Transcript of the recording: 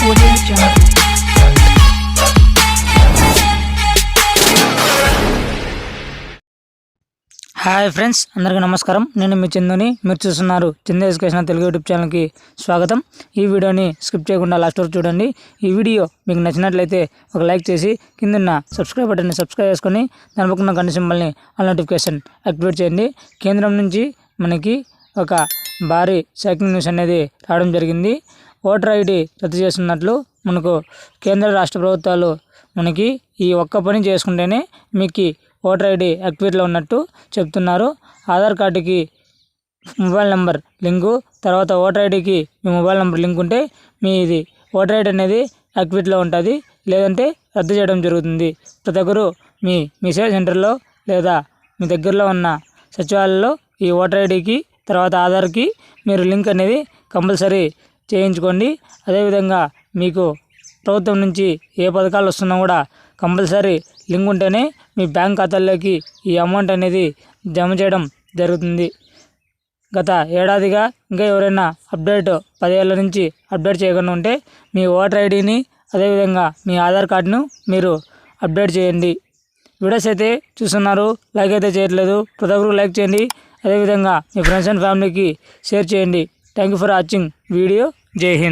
Audio Jungle. Hi friends, అందరికీ నమస్కారం. నేను మీ చందుని. మీరు చూస్తున్నారు చందు ఎడ్యుకేషన్ తెలుగు యూట్యూబ్ ఛానల్కి స్వాగతం. ఈ వీడియోని స్కిప్ చేయకుండా లాస్ట్ వరకు చూడండి. ఈ వీడియో మీకు నచ్చినట్లయితే ఒక లైక్ చేసి కిందన్న సబ్స్క్రైబ్ బటన్ని సబ్స్క్రైబ్ చేసుకొని దాని పక్కన గంట సింబల్ని ఆల్ నోటిఫికేషన్ యాక్టివేట్ చేయండి. కేంద్రం నుంచి మనకి ఒక భారీ షాకింగ్ న్యూస్ అనేది రావడం జరిగింది. ఓటర్ ఐడి రద్దు చేస్తున్నట్లు మనకు కేంద్ర రాష్ట్ర ప్రభుత్వాలు మనకి ఈ ఒక్క పని చేసుకుంటేనే మీకు ఓటర్ ఐడి యాక్టివేట్లో ఉన్నట్టు చెప్తున్నారు. ఆధార్ కార్డుకి మొబైల్ నెంబర్ లింకు, తర్వాత ఓటర్ ఐడికి మీ మొబైల్ నెంబర్ లింక్ ఉంటే మీది ఓటర్ ఐడి అనేది యాక్టివేట్లో ఉంటుంది, లేదంటే రద్దు చేయడం జరుగుతుంది. ప్రతి ఒక్కరు మీ సేవా సెంటర్లో లేదా మీ దగ్గరలో ఉన్న సచివాలయంలో ఈ ఓటర్ ఐడికి తర్వాత ఆధార్కి మీరు లింక్ అనేది కంపల్సరీ చేయించుకోండి. అదేవిధంగా మీకు ప్రభుత్వం నుంచి ఏ పథకాలు వస్తున్నా కూడా కంపల్సరీ లింక్ ఉంటేనే మీ బ్యాంక్ ఖాతాల్లోకి ఈ అమౌంట్ అనేది జమ చేయడం జరుగుతుంది. గత ఏడాదిగా ఇంకా ఎవరైనా అప్డేట్ 10 ఏళ్ళ నుంచి అప్డేట్ చేయకుండా ఉంటే మీ ఓటర్ ఐడిని అదేవిధంగా మీ ఆధార్ కార్డును మీరు అప్డేట్ చేయండి. వీడియోస్ అయితే చూస్తున్నారు, లైక్ అయితే చేయట్లేదు. ప్రతి ఒక్కరు లైక్ చేయండి, అదేవిధంగా మీ ఫ్రెండ్స్ అండ్ ఫ్యామిలీకి షేర్ చేయండి. Thank you for watching video. జై హింద్.